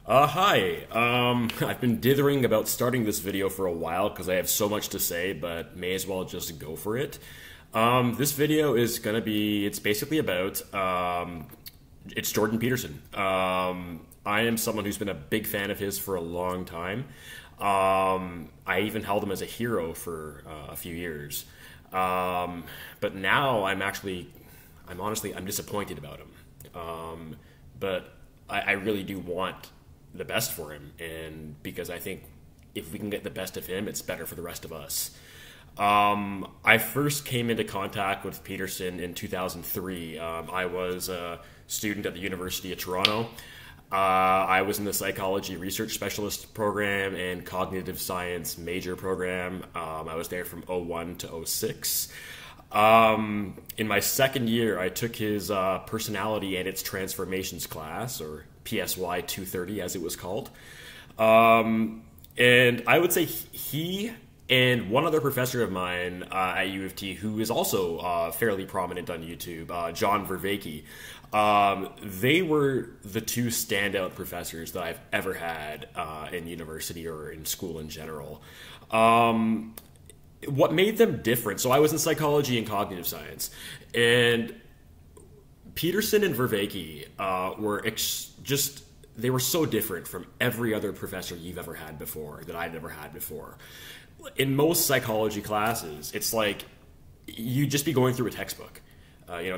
Hi. I've been dithering about starting this video for a while because I have so much to say, but may as well just go for it. This video is gonna be, it's basically about, it's Jordan Peterson. I am someone who's been a big fan of his for a long time. I even held him as a hero for a few years. But now I'm disappointed about him. But I really do want the best for him, and because I think if we can get the best of him, it's better for the rest of us. I first came into contact with Peterson in 2003. I was a student at the University of Toronto. I was in the psychology research specialist program and cognitive science major program. I was there from '01 to '06. In my second year, I took his personality and its transformations class, or PSY 230 as it was called. And I would say he and one other professor of mine at U of T, who is also fairly prominent on YouTube, John Vervaeke, they were the two standout professors that I've ever had in university or in school in general. What made them different? So I was in psychology and cognitive science, and Peterson and Vervaeke they were so different from every other professor you've ever had before, that I'd ever had before. In most psychology classes, it's like you'd just be going through a textbook.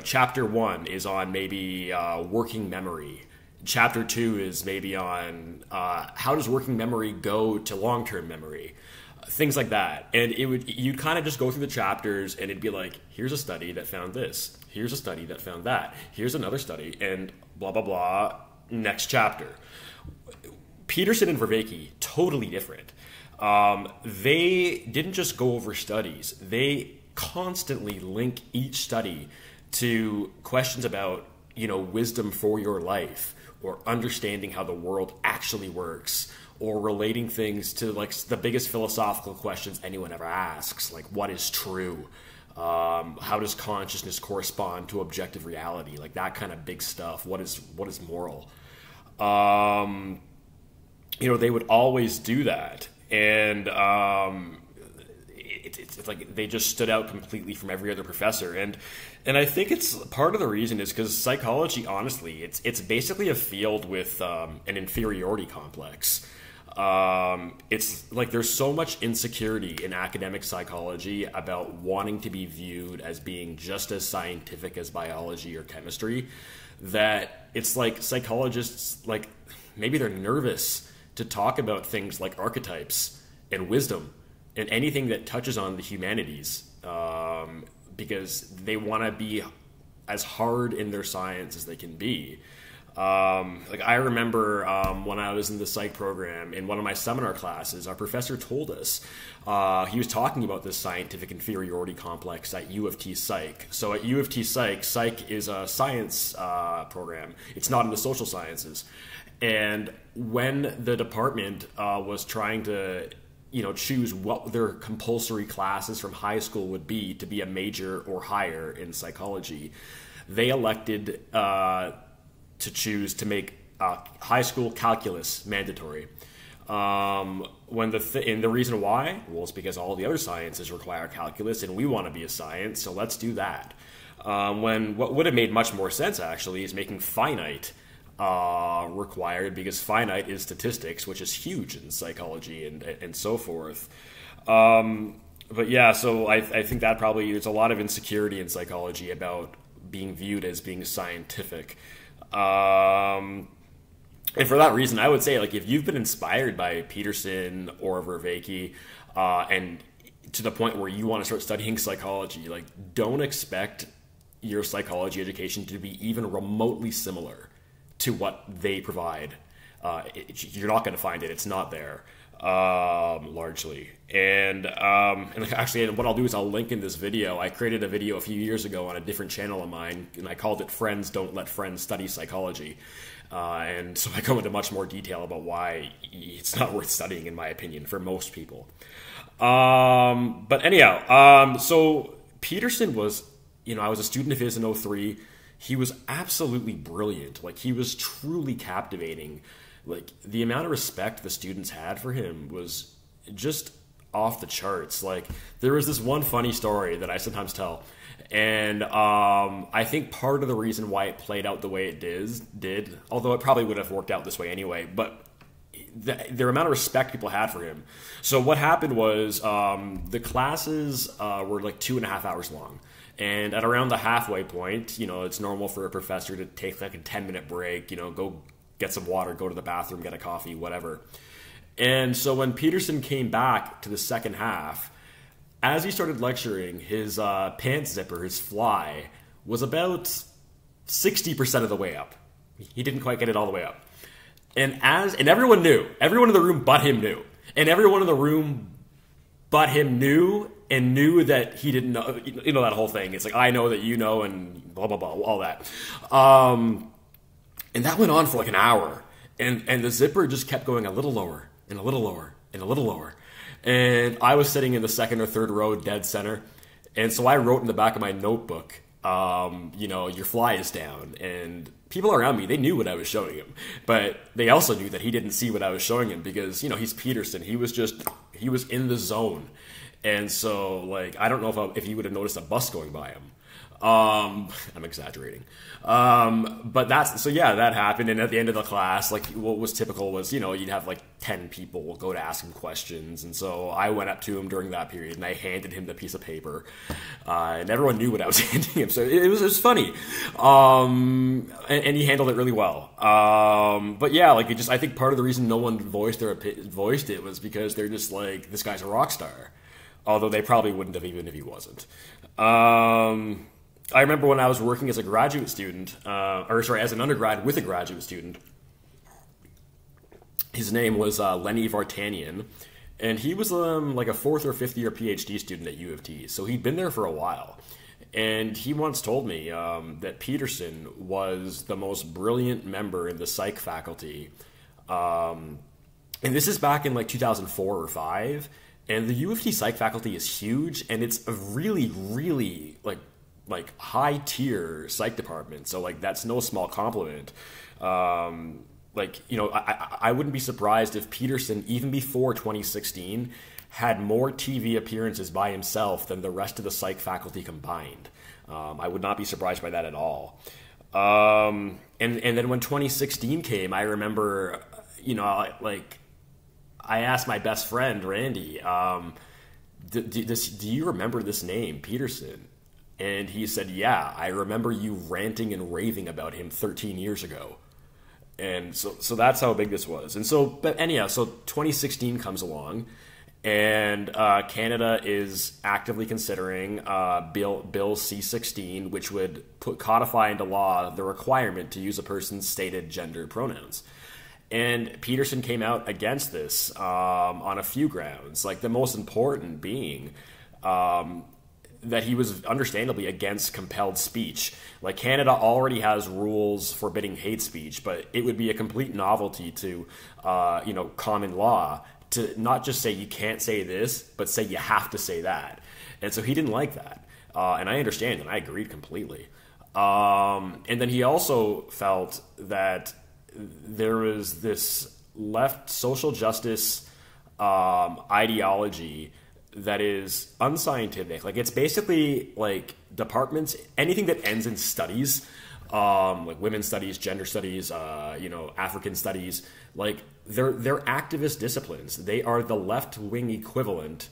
Chapter 1 is on maybe working memory. Chapter 2 is maybe on how does working memory go to long-term memory. Things like that. And you'd kind of just go through the chapters, and it'd be like, here's a study that found this. Here's a study that found that. Here's another study, and blah, blah, blah. Next chapter. Peterson and Vervaeke, totally different. They didn't just go over studies. They constantly link each study to questions about, wisdom for your life, or understanding how the world actually works, or relating things to like the biggest philosophical questions anyone ever asks, like what is true? How does consciousness correspond to objective reality? Like that kind of big stuff. What is moral? They would always do that, and it's like they just stood out completely from every other professor. And I think it's part of the reason is because psychology, honestly, it's basically a field with an inferiority complex. It's like there's so much insecurity in academic psychology about wanting to be viewed as being just as scientific as biology or chemistry, that it's like psychologists, like maybe they're nervous to talk about things like archetypes and wisdom and anything that touches on the humanities, because they want to be as hard in their science as they can be. I remember when I was in the psych program, in one of my seminar classes, our professor told us, he was talking about this scientific inferiority complex at U of T Psych. So at U of T Psych, Psych is a science program. It's not in the social sciences. And when the department was trying to choose what their compulsory classes from high school would be to be a major or higher in psychology, they elected to choose to make high school calculus mandatory. And the reason why? Well, it's because all the other sciences require calculus, and we want to be a science, so let's do that. When what would have made much more sense, actually, is making finite required, because finite is statistics, which is huge in psychology and so forth. But yeah, so I think that probably there's a lot of insecurity in psychology about being viewed as being scientific. And for that reason, I would say, like, if you've been inspired by Peterson or Vervaeke, and to the point where you want to start studying psychology, like, don't expect your psychology education to be even remotely similar to what they provide. You're not going to find it. It's not there, largely. And actually, what I'll do is I'll link in this video. I created a video a few years ago on a different channel of mine, and I called it "Friends Don't Let Friends Study Psychology." And so I go into much more detail about why it's not worth studying, in my opinion, for most people. But anyhow, so Peterson was, I was a student of his in '03. He was absolutely brilliant. Like, he was truly captivating. Like, the amount of respect the students had for him was just off the charts. Like, there was this one funny story that I sometimes tell, and I think part of the reason why it played out the way it did, although it probably would have worked out this way anyway, but the amount of respect people had for him. So what happened was, the classes were like 2.5 hours long. And at around the halfway point, it's normal for a professor to take like a 10-minute break, go get some water, go to the bathroom, get a coffee, whatever. And so when Peterson came back to the second half, as he started lecturing, his pants zipper, his fly, was about 60% of the way up. He didn't quite get it all the way up. And everyone knew. Everyone in the room but him knew. And everyone in the room but him knew and knew that he didn't know, that whole thing. It's like, I know that you know, and blah, blah, blah, all that. And that went on for like an hour. And the zipper just kept going a little lower and a little lower and a little lower. And I was sitting in the second or third row, dead center. And so I wrote in the back of my notebook, your fly is down. And people around me, they knew what I was showing him. But they also knew that he didn't see what I was showing him because, he's Peterson. He was in the zone. And so, like, I don't know if he would have noticed a bus going by him. I'm exaggerating. But that happened. And at the end of the class, like, what was typical was, you'd have like 10 people go to ask him questions. And so I went up to him during that period and I handed him the piece of paper. And everyone knew what I was handing him. So it was funny. And he handled it really well. But yeah, like, I think part of the reason no one voiced it was because they're just like, this guy's a rock star. Although they probably wouldn't have even if he wasn't. I remember when I was working as a graduate student, as an undergrad with a graduate student. His name was Lenny Vartanian, and he was like a fourth or fifth year PhD student at U of T, so he'd been there for a while. And he once told me that Peterson was the most brilliant member in the psych faculty. And this is back in like 2004 or 5. And the U of T psych faculty is huge, and it's a really, really like high tier psych department. So like that's no small compliment. I wouldn't be surprised if Peterson, even before 2016, had more TV appearances by himself than the rest of the psych faculty combined. I would not be surprised by that at all. And then when 2016 came, I remember, I asked my best friend, Randy, do you remember this name, Peterson? And he said, yeah, I remember you ranting and raving about him 13 years ago. And so that's how big this was. And so, but anyhow, so 2016 comes along, and Canada is actively considering Bill C-16, which would codify into law the requirement to use a person's stated gender pronouns. And Peterson came out against this on a few grounds, like the most important being that he was understandably against compelled speech. Like, Canada already has rules forbidding hate speech, but it would be a complete novelty to, common law to not just say you can't say this, but say you have to say that. And so he didn't like that. And I understand, and I agreed completely. And then he also felt that there was this left social justice ideology that is unscientific. Like, it's basically like departments, anything that ends in studies, like women's studies, gender studies, African studies, like they're activist disciplines. They are the left-wing equivalent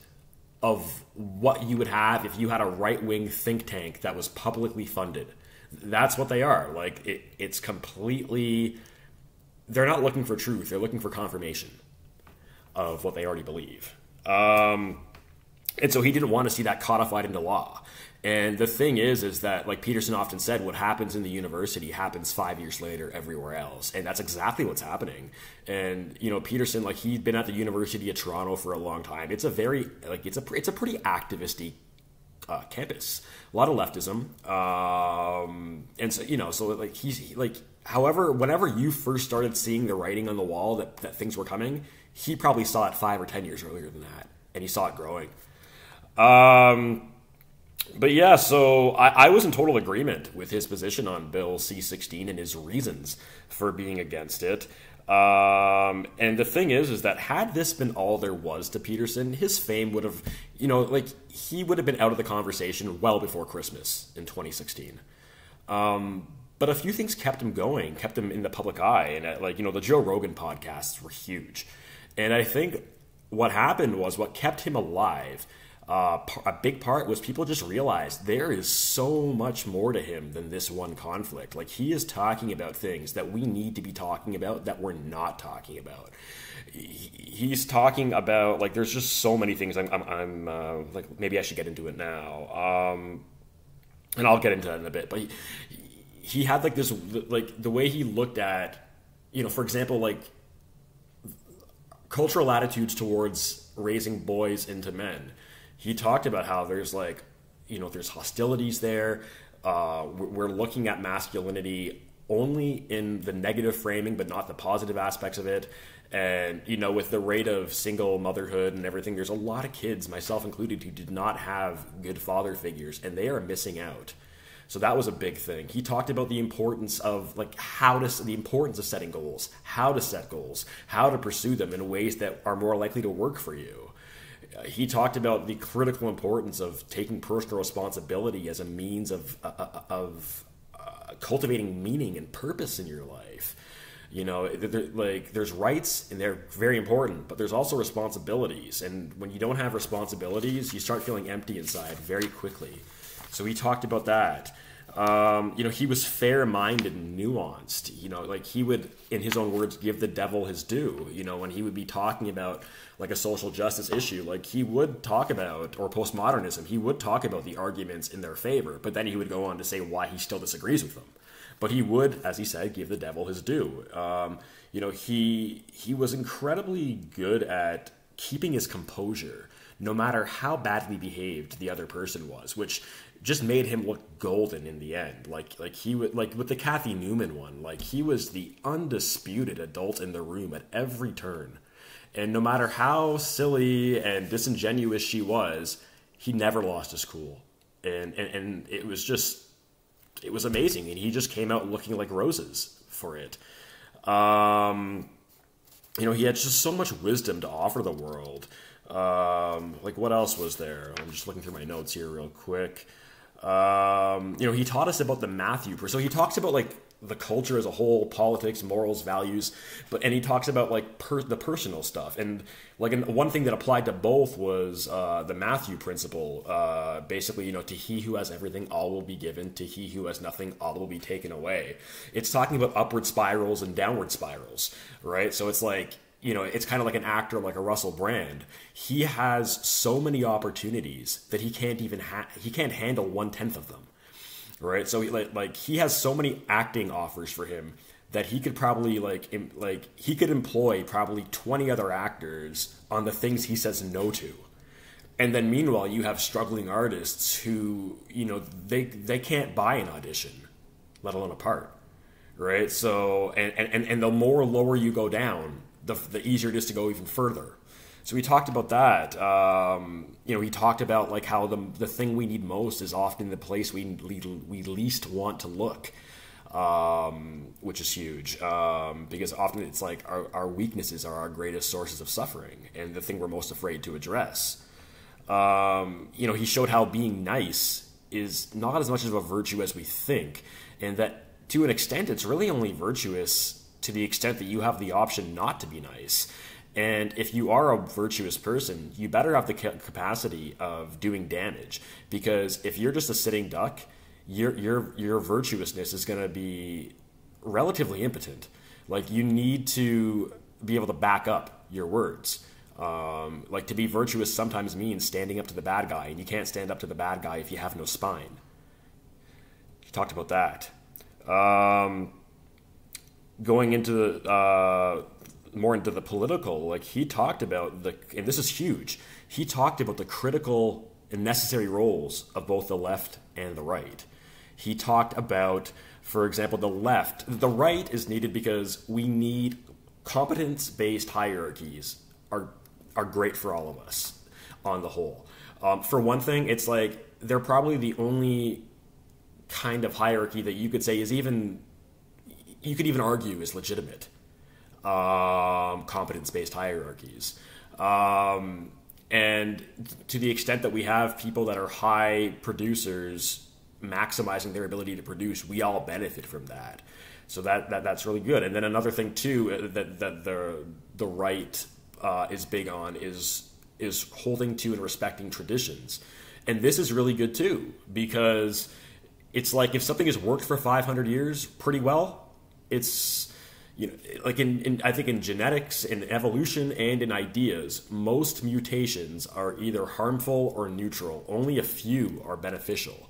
of what you would have if you had a right-wing think tank that was publicly funded. That's what they are. Like, it's completely... They're not looking for truth. They're looking for confirmation of what they already believe. And so he didn't want to see that codified into law. And the thing is that, like Peterson often said, what happens in the university happens 5 years later everywhere else. And that's exactly what's happening. And, Peterson, like, he'd been at the University of Toronto for a long time. It's a very, like, it's a pretty activist-y campus. A lot of leftism. And so, so like, he's, like, however, whenever you first started seeing the writing on the wall that things were coming, he probably saw it 5 or 10 years earlier than that. And he saw it growing. But yeah, so I was in total agreement with his position on Bill C-16 and his reasons for being against it. And the thing is that had this been all there was to Peterson, his fame would have, like he would have been out of the conversation well before Christmas in 2016. But a few things kept him going, kept him in the public eye, and the Joe Rogan podcasts were huge. And I think what happened was what kept him alive. A big part was people just realized there is so much more to him than this one conflict. Like he is talking about things that we need to be talking about that we're not talking about. He's talking about like there's just so many things. I'm like maybe I should get into it now, and I'll get into that in a bit. But he had like this like the way he looked at for example like cultural attitudes towards raising boys into men. He talked about how there's like, there's hostilities there. We're looking at masculinity only in the negative framing, but not the positive aspects of it. And, with the rate of single motherhood and everything, there's a lot of kids, myself included, who did not have good father figures, and they are missing out. So that was a big thing. He talked about the importance of the importance of setting goals, how to set goals, how to pursue them in ways that are more likely to work for you. He talked about the critical importance of taking personal responsibility as a means of cultivating meaning and purpose in your life. There's rights and they're very important, but there's also responsibilities. And when you don't have responsibilities, you start feeling empty inside very quickly. So he talked about that. He was fair-minded and nuanced. He would, in his own words, give the devil his due. When he would be talking about like a social justice issue, like he would talk about, or postmodernism, he would talk about the arguments in their favor, but then he would go on to say why he still disagrees with them. But he would, as he said, give the devil his due. He was incredibly good at keeping his composure, no matter how badly behaved the other person was, which just made him look golden in the end. Like he would, like with the Kathy Newman one, like he was the undisputed adult in the room at every turn. And no matter how silly and disingenuous she was, he never lost his cool. And it was amazing. And he just came out looking like roses for it. He had just so much wisdom to offer the world. What else was there? I'm just looking through my notes here real quick. He taught us about the Matthew. So he talks about like the culture as a whole, politics, morals, values, and he talks about like the personal stuff. And one thing that applied to both was the Matthew principle. Basically, to he who has everything, all will be given. To he who has nothing, all will be taken away. It's talking about upward spirals and downward spirals, right? So it's like, it's kind of like an actor like a Russell Brand. He has so many opportunities that he can't even he can't handle 1/10 of them, right? So he has so many acting offers for him that he could probably he could employ probably 20 other actors on the things he says no to. And then meanwhile, you have struggling artists who, they can't buy an audition, let alone a part, right? So and the more lower you go down, the easier it is to go even further. So we talked about that. He talked about like how the thing we need most is often the place we least want to look, which is huge. Because often it's like our weaknesses are our greatest sources of suffering and the thing we're most afraid to address. He showed how being nice is not as much of a virtue as we think, and that to an extent it's really only virtuous to the extent that you have the option not to be nice. And if you are a virtuous person, you better have the capacity of doing damage, because if you're just a sitting duck, your virtuousness is going to be relatively impotent. Like you need to be able to back up your words. To be virtuous sometimes means standing up to the bad guy, and you can't stand up to the bad guy if you have no spine. You talked about that. Going into more into the political, he talked about and this is huge, he talked about the critical and necessary roles of both the left and the right. He talked about, for example, the right is needed because we need competence-based hierarchies are great for all of us on the whole. For one thing, it's like they're probably the only kind of hierarchy that you could say is even, you could even argue is legitimate. Competence-based hierarchies. And to the extent that we have people that are high producers maximizing their ability to produce, we all benefit from that. So that's really good. And then another thing too that the right is big on is holding to and respecting traditions. And this is really good too, because it's like if something has worked for 500 years pretty well, it's, you know, like I think in genetics, in evolution, and in ideas, most mutations are either harmful or neutral. Only a few are beneficial.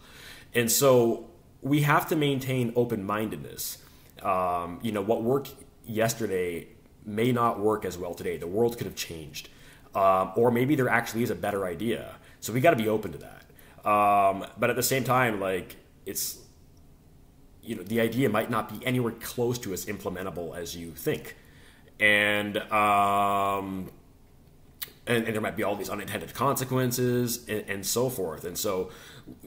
And so we have to maintain open-mindedness. You know, what worked yesterday may not work as well today. The world could have changed. Or maybe there actually is a better idea. So we got to be open to that. But at the same time, like, it's, you know, the idea might not be anywhere close to as implementable as you think. And there might be all these unintended consequences and so forth. And so,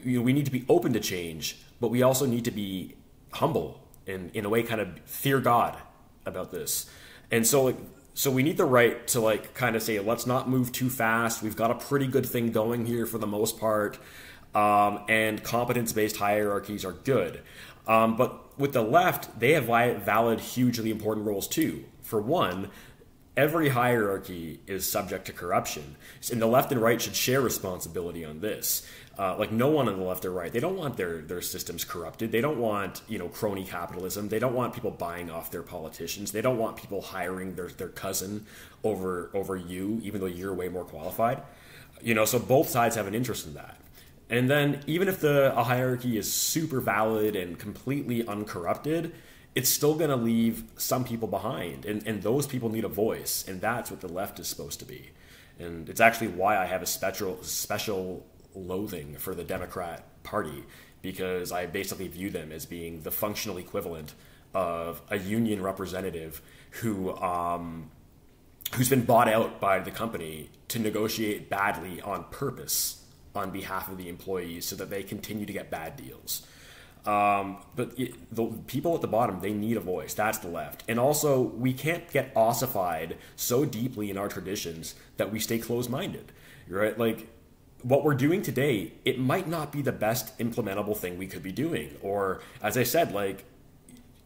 you know, we need to be open to change, but we also need to be humble and, in a way, kind of fear God about this. And so we need the right to, like, kind of say, let's not move too fast. We've got a pretty good thing going here for the most part. And competence-based hierarchies are good. But with the left, they have valid, hugely important roles too. For one, every hierarchy is subject to corruption. And the left and right should share responsibility on this. Like, no one on the left or right, they don't want their systems corrupted. They don't want, you know, crony capitalism. They don't want people buying off their politicians. They don't want people hiring their cousin over you, even though you're way more qualified. You know, so both sides have an interest in that. And then even if a hierarchy is super valid and completely uncorrupted, it's still going to leave some people behind. And those people need a voice. And that's what the left is supposed to be. And it's actually why I have a special loathing for the Democrat Party, because I basically view them as being the functional equivalent of a union representative who's been bought out by the company to negotiate badly on purpose on behalf of the employees so that they continue to get bad deals. But the people at the bottom, they need a voice. That's the left. And also, we can't get ossified so deeply in our traditions that we stay closed-minded, right? Like, what we're doing today, it might not be the best implementable thing we could be doing. Or, as I said, like,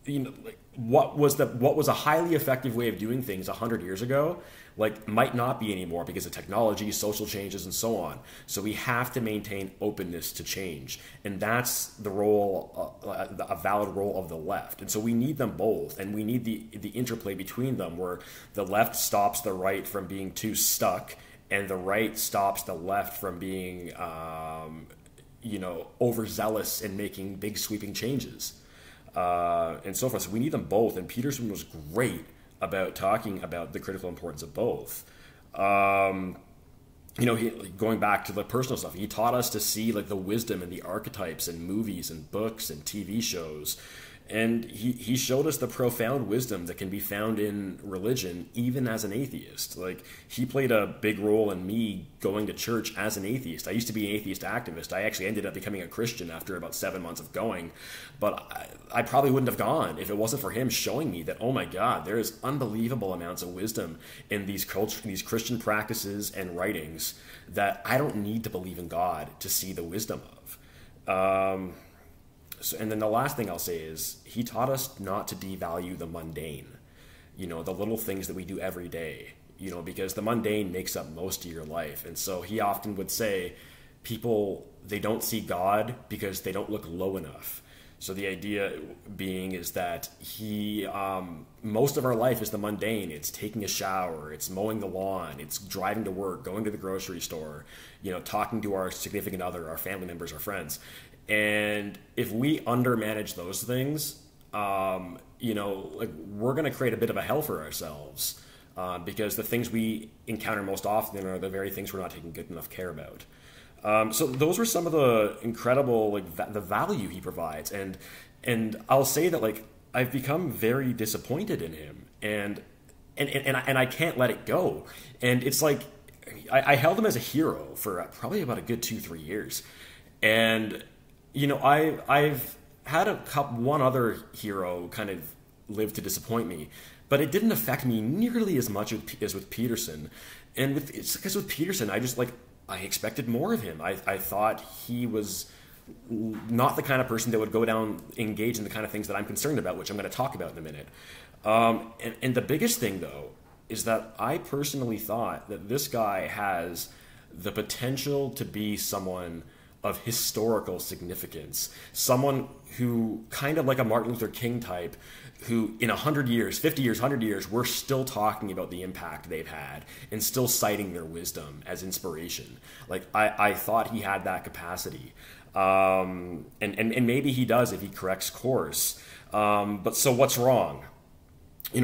you know, like, what was a highly effective way of doing things 100 years ago, like, might not be anymore because of technology, social changes, and so on. So we have to maintain openness to change, and that's the role, a valid role of the left. And so we need them both, and we need the interplay between them, where the left stops the right from being too stuck, and the right stops the left from being, you know, overzealous in making big sweeping changes. And so forth. So we need them both. And Peterson was great about talking about the critical importance of both. You know, going back to the personal stuff, he taught us to see, like, the wisdom and the archetypes in movies and books and TV shows. And he showed us the profound wisdom that can be found in religion, even as an atheist. Like, he played a big role in me going to church as an atheist. I used to be an atheist activist. I actually ended up becoming a Christian after about 7 months of going. But I probably wouldn't have gone if it wasn't for him showing me that, oh my God, there is unbelievable amounts of wisdom in these Christian practices and writings that I don't need to believe in God to see the wisdom of. So, and then the last thing I'll say is he taught us not to devalue the mundane, you know, the little things that we do every day, you know, because the mundane makes up most of your life. And so he often would say people, they don't see God because they don't look low enough. So the idea being is that most of our life is the mundane. It's taking a shower, it's mowing the lawn, it's driving to work, going to the grocery store, you know, talking to our significant other, our family members, our friends. And if we undermanage those things, you know, like, we're going to create a bit of a hell for ourselves, because the things we encounter most often are the very things we're not taking good enough care about. So those were some of the incredible, like, the value he provides. And I'll say that, like, I've become very disappointed in him, and I can't let it go. And it's like, I held him as a hero for probably about a good 2-3 years. And I've had one other hero kind of live to disappoint me, but it didn't affect me nearly as much as with Peterson. And it's because with Peterson, I expected more of him. I thought he was not the kind of person that would go down, engage in the kind of things that I'm concerned about, which I'm going to talk about in a minute. And the biggest thing, though, is that I personally thought that this guy has the potential to be someone of historical significance, someone who, kind of like a Martin Luther King type, who in 100 years, 50 years, 100 years, we're still talking about the impact they've had and still citing their wisdom as inspiration. I thought he had that capacity. And maybe he does if he corrects course. But so what's wrong?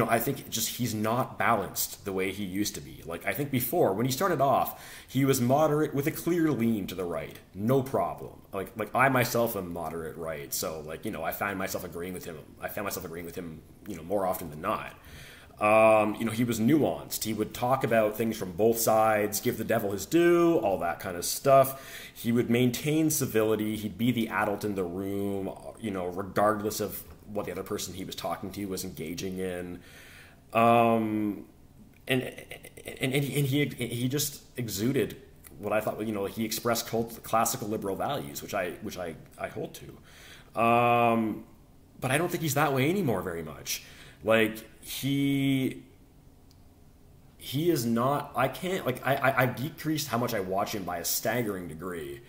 I think he's not balanced the way he used to be. I think before, when he started off, he was moderate with a clear lean to the right. No problem. I myself am moderate right. So, I found myself agreeing with him. More often than not. He was nuanced. He would talk about things from both sides, give the devil his due, all that kind of stuff. He would maintain civility. He'd be the adult in the room, regardless of what the other person he was talking to was engaging in, and he just exuded what I thought. He expressed classical liberal values, which I hold to, but I don't think he's that way anymore very much. He is not. I've decreased how much I watch him by a staggering degree.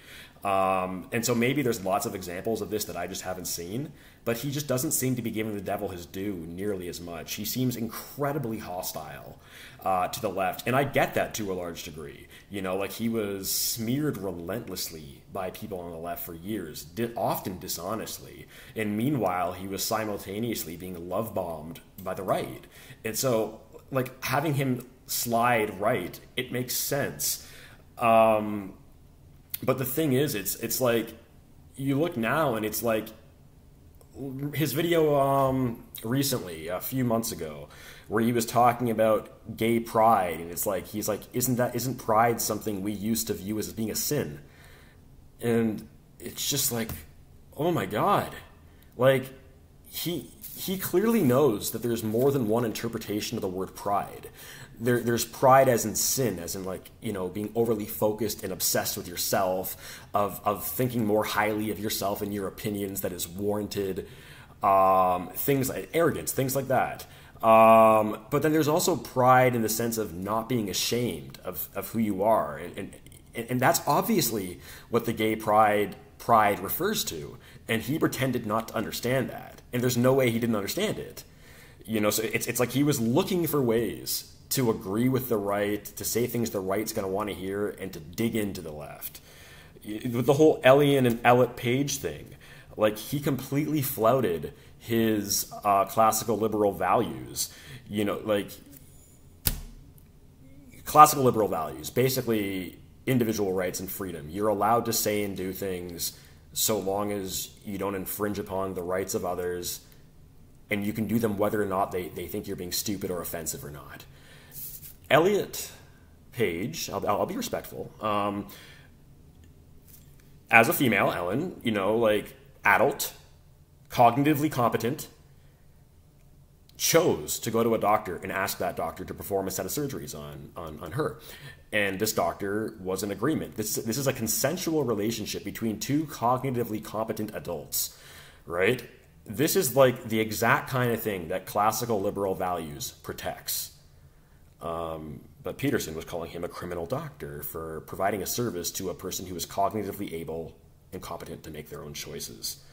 And so maybe there's lots of examples of this that I just haven't seen, but he just doesn't seem to be giving the devil his due nearly as much. He seems incredibly hostile to the left, and I get that to a large degree. He was smeared relentlessly by people on the left for years, often dishonestly, and meanwhile he was simultaneously being love-bombed by the right. And so, having him slide right, it makes sense. But the thing is, it's you look now and it's his video recently, a few months ago, where he was talking about gay pride, and he's isn't pride something we used to view as being a sin? And it's just oh my God, he clearly knows that there's more than one interpretation of the word pride. There's pride as in sin, as in being overly focused and obsessed with yourself, of thinking more highly of yourself and your opinions that is warranted, things like arrogance, things like that. But then there's also pride in the sense of not being ashamed of who you are, and that's obviously what the gay pride refers to. And he pretended not to understand that, and there's no way he didn't understand it. So it's like he was looking for ways to agree with the right, to say things the right's going to want to hear, and to dig into the left. With the whole Elian and Elliot Page thing, he completely flouted his classical liberal values. Classical liberal values, basically individual rights and freedom. You're allowed to say and do things so long as you don't infringe upon the rights of others, and you can do them whether or not they think you're being stupid or offensive or not. Elliot Page, I'll be respectful. As a female, Ellen, adult, cognitively competent, chose to go to a doctor and ask that doctor to perform a set of surgeries on her. And this doctor was in agreement. This is a consensual relationship between two cognitively competent adults, right? This is the exact kind of thing that classical liberal values protects. But Peterson was calling him a criminal doctor for providing a service to a person who was cognitively able and competent to make their own choices.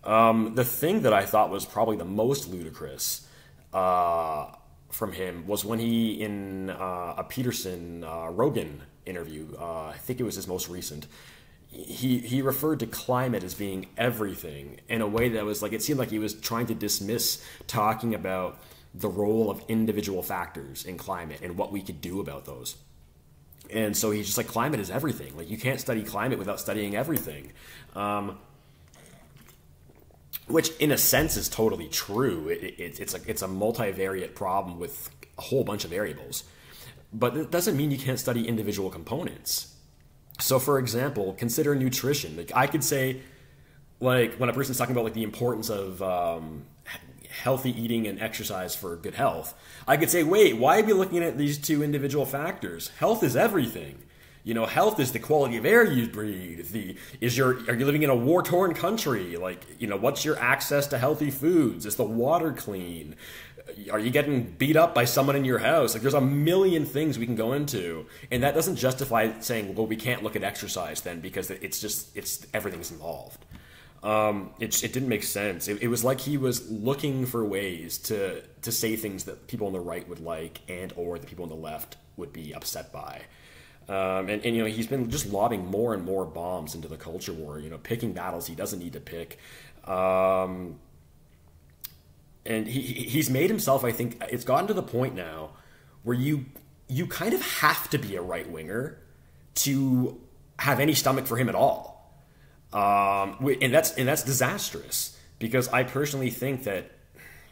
The thing that I thought was probably the most ludicrous from him was when he, in a Peterson Rogan interview, I think it was his most recent, he referred to climate as being everything in a way that was it seemed like he was trying to dismiss talking about the role of individual factors in climate and what we could do about those. And so he's just climate is everything. You can't study climate without studying everything. Which in a sense is totally true. It's a multivariate problem with a whole bunch of variables. But it doesn't mean you can't study individual components. So, for example, consider nutrition. Like I could say, like when a person's talking about like the importance of healthy eating and exercise for good health, I could say, wait, why are we looking at these two individual factors? Health is everything. You know, health is the quality of air you breathe. Are you living in a war-torn country? Like, you know, what's your access to healthy foods? Is the water clean? Are you getting beat up by someone in your house? Like, there's a million things we can go into, and that doesn't justify saying, well, we can't look at exercise then because it's everything's involved. It didn't make sense. It was like he was looking for ways to say things that people on the right would like and or the people on the left would be upset by. And you know, he's been just lobbing more and more bombs into the culture war, you know, picking battles he doesn't need to pick. And he's made himself, I think, it's gotten to the point now where you kind of have to be a right-winger to have any stomach for him at all. And that's disastrous, because I personally think that,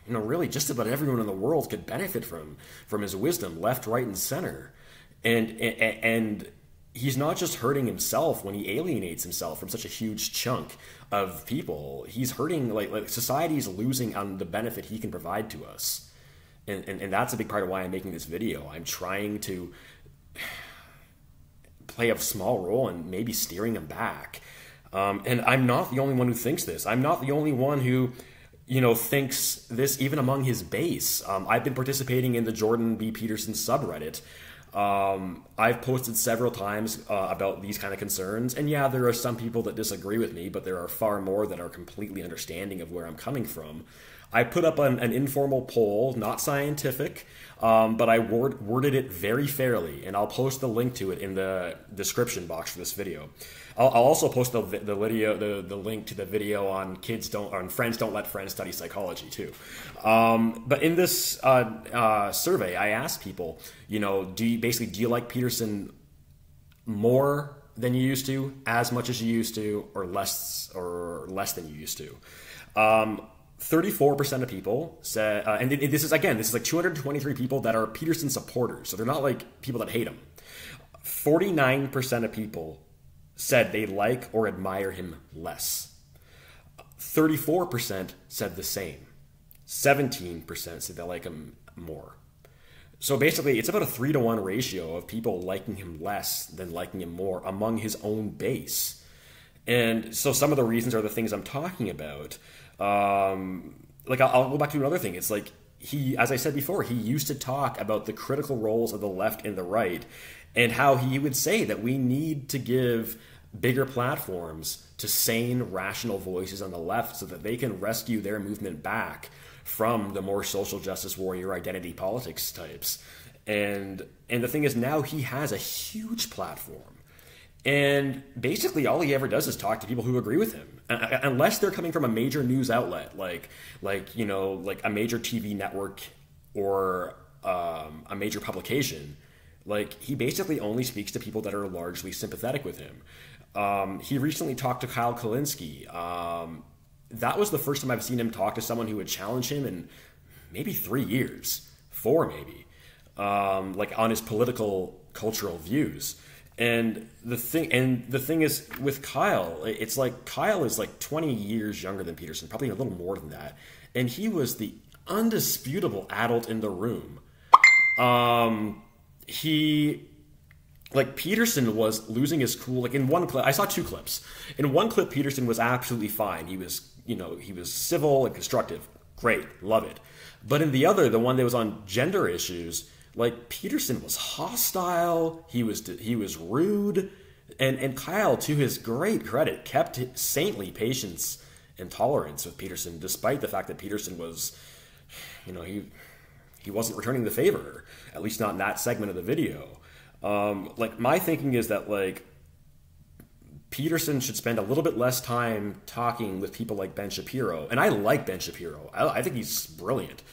you know, really just about everyone in the world could benefit from his wisdom, left, right, and center. And he's not just hurting himself when he alienates himself from such a huge chunk of people. He's hurting, like society's losing on the benefit he can provide to us. And that's a big part of why I'm making this video. I'm trying to play a small role in maybe steering him back. And I'm not the only one who thinks this. I'm not the only one who, you know, thinks this even among his base. I've been participating in the Jordan B. Peterson subreddit. I've posted several times about these kind of concerns, and yeah, there are some people that disagree with me, but there are far more that are completely understanding of where I'm coming from. I put up an informal poll, not scientific, but I worded it very fairly, and I'll post the link to it in the description box for this video. I'll also post the link to the video on Friends Don't Let Friends Study Psychology too. But in this survey, I asked people, you know, do you like Peterson more than you used to, as much as you used to, or less than you used to? 34% of people said, and this is like 223 people that are Peterson supporters, so they're not like people that hate him. 49% of people said they like or admire him less. 34% said the same. 17% said they like him more. So basically, it's about a 3-to-1 ratio of people liking him less than liking him more among his own base. And so some of the reasons are the things I'm talking about. Like I'll go back to another thing. It's like as I said before, he used to talk about the critical roles of the left and the right, and how he would say that we need to give bigger platforms to sane, rational voices on the left so that they can rescue their movement back from the more social justice warrior identity politics types. And the thing is, now he has a huge platform. And basically all he ever does is talk to people who agree with him. Unless they're coming from a major news outlet, like you know, like a major TV network or a major publication. Like, he basically only speaks to people that are largely sympathetic with him. He recently talked to Kyle Kalinske. That was the first time I've seen him talk to someone who would challenge him in maybe 3 years, 4 maybe, like on his political, cultural views. And the thing is with Kyle, it's like Kyle is like 20 years younger than Peterson, probably a little more than that, and he was the undisputable adult in the room. Peterson was losing his cool. Like, in one clip, I saw 2 clips. In one clip, Peterson was absolutely fine. He was civil and constructive. Great, love it. But in the other, the one that was on gender issues, like, Peterson was hostile. He was rude, and Kyle, to his great credit, kept saintly patience and tolerance with Peterson, despite the fact that Peterson was, you know, he wasn't returning the favor, at least not in that segment of the video. Like, my thinking is that, like, Peterson should spend a little bit less time talking with people like Ben Shapiro. And I like Ben Shapiro. I think he's brilliant.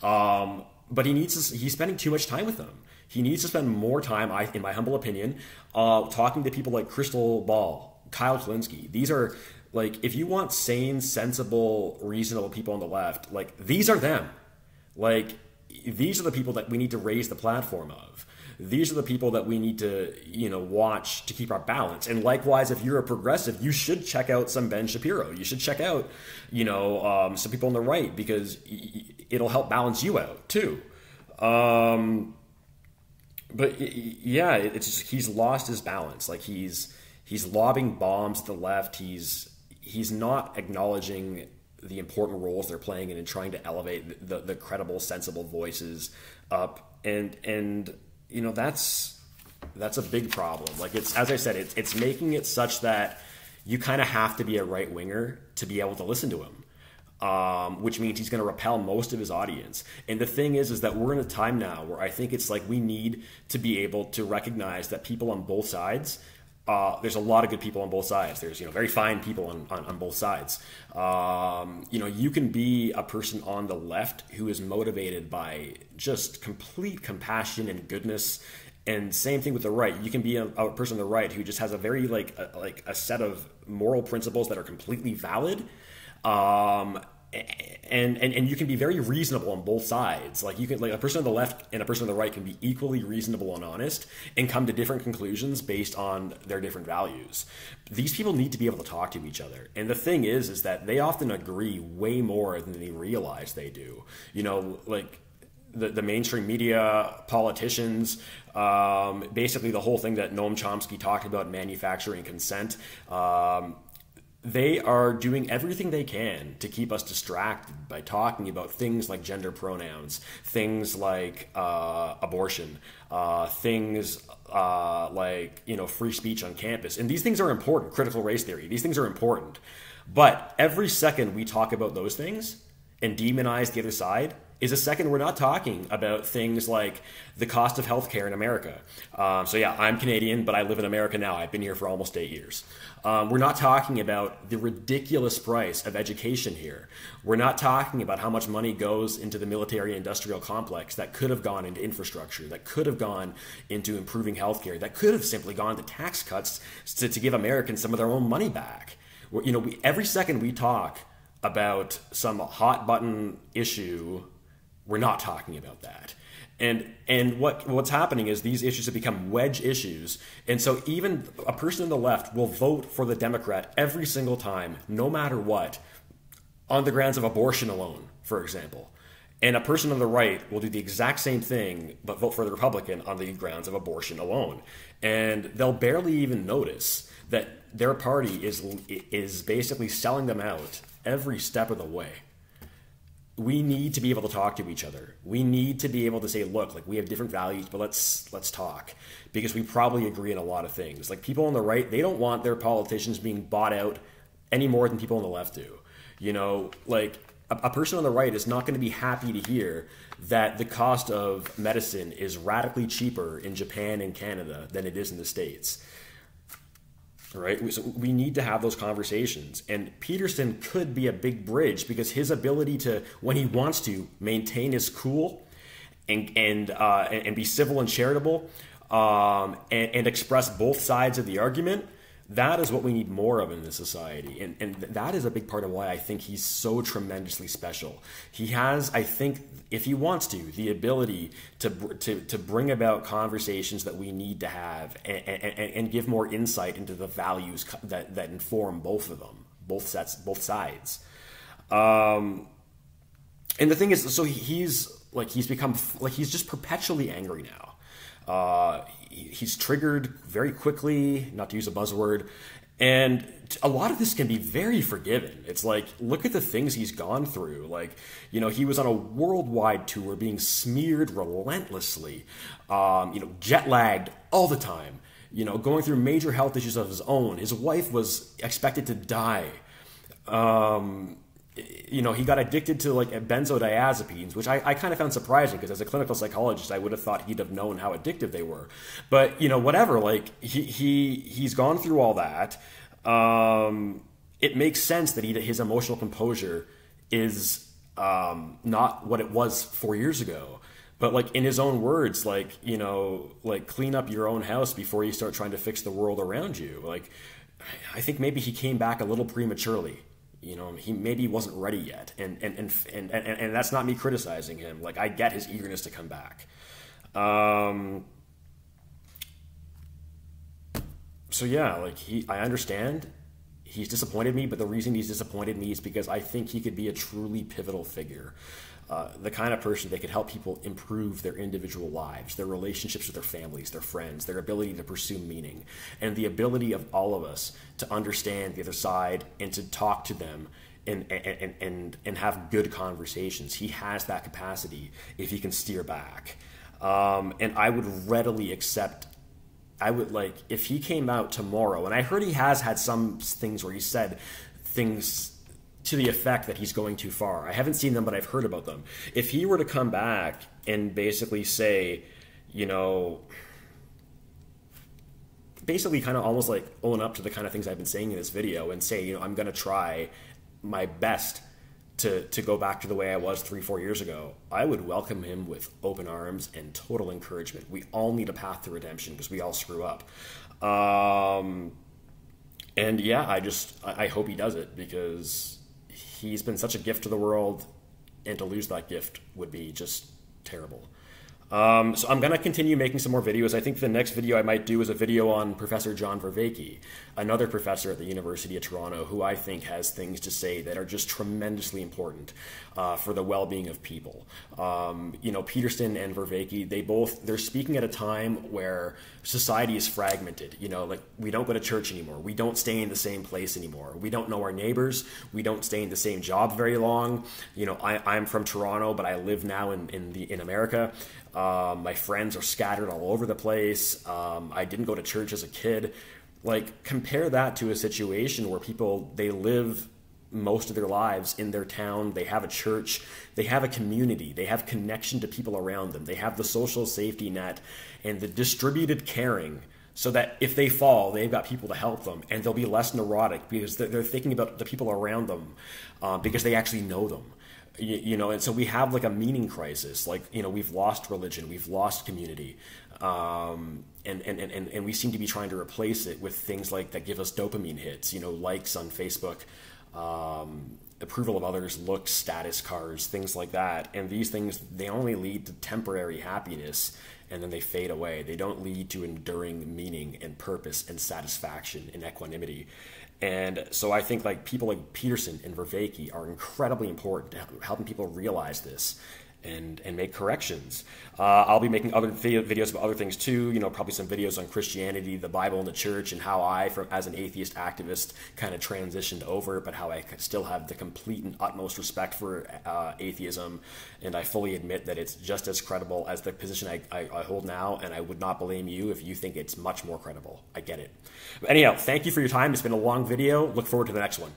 But he's spending too much time with them. He needs to spend more time, in my humble opinion, talking to people like Crystal Ball, Kyle Kalinske. These are, like, if you want sane, sensible, reasonable people on the left, like, these are them. Like, these are the people that we need to raise the platform of. These are the people that we need to, watch to keep our balance. And likewise, if you're a progressive, you should check out some Ben Shapiro. You should check out, some people on the right, because it'll help balance you out too. But yeah, it's just, he's lost his balance. Like he's lobbing bombs at the left. He's not acknowledging the important roles they're playing in trying to elevate the credible, sensible voices up. And that's a big problem. Like it's, as I said, it's making it such that you kind of have to be a right winger to be able to listen to him. Which means he's going to repel most of his audience. And the thing is that we're in a time now where I think it's like we need to be able to recognize that people on both sides, there's a lot of good people on both sides. There's, very fine people on both sides. You can be a person on the left who is motivated by just complete compassion and goodness. And same thing with the right. You can be a person on the right who just has a very a set of moral principles that are completely valid. And you can be very reasonable on both sides. Like you can, like a person on the left and a person on the right can be equally reasonable and honest and come to different conclusions based on their different values. These people need to be able to talk to each other. And the thing is that they often agree way more than they realize they do. Like the mainstream media, politicians, basically the whole thing that Noam Chomsky talked about, manufacturing consent, they are doing everything they can to keep us distracted by talking about things like gender pronouns, things like abortion, things like free speech on campus. And these things are important. Critical race theory. These things are important. But every second we talk about those things and demonize the other side is a second we're not talking about things like the cost of healthcare in America. So yeah, I'm Canadian, but I live in America now. I've been here for almost 8 years. We're not talking about the ridiculous price of education here. We're not talking about how much money goes into the military-industrial complex that could have gone into infrastructure, that could have gone into improving healthcare, that could have simply gone to tax cuts to give Americans some of their own money back. Every second we talk about some hot button issue, we're not talking about that. And what's happening is these issues have become wedge issues. And so even a person on the left will vote for the Democrat every single time, no matter what, on the grounds of abortion alone, for example. And a person on the right will do the exact same thing, but vote for the Republican on the grounds of abortion alone. And they'll barely even notice that their party is basically selling them out every step of the way. We need to be able to talk to each other. We need to be able to say, look, like we have different values, but let's talk, because we probably agree on a lot of things. Like people on the right, they don't want their politicians being bought out any more than people on the left do. Like a person on the right is not going to be happy to hear that the cost of medicine is radically cheaper in Japan and Canada than it is in the States. Right? So we need to have those conversations. And Peterson could be a big bridge because his ability to, when he wants to, maintain his cool and be civil and charitable and express both sides of the argument, that is what we need more of in this society. And that is a big part of why I think he's so tremendously special. He has, I think, if he wants to, the ability to bring about conversations that we need to have and give more insight into the values that inform both of them, both sides. And the thing is, so he's become like he's just perpetually angry now. He's triggered very quickly, not to use a buzzword, and a lot of this can be very forgiven. It's like, look at the things he's gone through. Like, he was on a worldwide tour being smeared relentlessly, jet lagged all the time, going through major health issues of his own. His wife was expected to die. He got addicted to like benzodiazepines, which I kind of found surprising because as a clinical psychologist, I would have thought he'd have known how addictive they were. But whatever. Like he's gone through all that. It makes sense that his emotional composure is not what it was 4 years ago. But like in his own words, like clean up your own house before you start trying to fix the world around you. Like I think maybe he came back a little prematurely. You know, he maybe wasn't ready yet, and that's not me criticizing him. Like, I get his eagerness to come back. So yeah, like I understand he's disappointed me, but the reason he's disappointed me is because I think he could be a truly pivotal figure. The kind of person that could help people improve their individual lives, their relationships with their families, their friends, their ability to pursue meaning, and the ability of all of us to understand the other side and to talk to them and have good conversations. He has that capacity if he can steer back. And I would readily accept, if he came out tomorrow, and I heard he has had some things where he said things to the effect that he's going too far. I haven't seen them, but I've heard about them. If he were to come back and basically say, you know, basically kind of almost like own up to the kind of things I've been saying in this video and say, you know, I'm going to try my best to go back to the way I was 3-4 years ago, I would welcome him with open arms and total encouragement. We all need a path to redemption because we all screw up. And yeah, I hope he does it, because he's been such a gift to the world, and to lose that gift would be just terrible. So I'm going to continue making some more videos. I think the next video I might do is a video on Professor John Vervaeke, another professor at the University of Toronto, who I think has things to say that are just tremendously important for the well-being of people. You know, Peterson and Vervaeke, they're speaking at a time where society is fragmented. You know, like, we don't go to church anymore. We don't stay in the same place anymore. We don't know our neighbors. We don't stay in the same job very long. You know, I'm from Toronto, but I live now in America. My friends are scattered all over the place. I didn't go to church as a kid. Like, compare that to a situation where people, they live most of their lives in their town. They have a church. They have a community. They have connection to people around them. They have the social safety net and the distributed caring, so that if they fall, they've got people to help them, and they'll be less neurotic because they're thinking about the people around them, because they actually know them. You know, and so we have like a meaning crisis. Like, you know, we've lost religion, we've lost community, and we seem to be trying to replace it with things like that give us dopamine hits. You know, likes on Facebook, approval of others, looks, status cards, things like that. And these things, they only lead to temporary happiness, and then they fade away. They don't lead to enduring meaning and purpose and satisfaction and equanimity. And so I think like people like Peterson and Vervaeke are incredibly important to helping people realize this and make corrections. I'll be making other videos about other things too, you know, probably some videos on Christianity, the Bible, and the church, and how I, as an atheist activist, kind of transitioned over, but how I still have the complete and utmost respect for atheism, and I fully admit that it's just as credible as the position I hold now, and I would not blame you if you think it's much more credible. I get it. But anyhow, thank you for your time. It's been a long video. Look forward to the next one.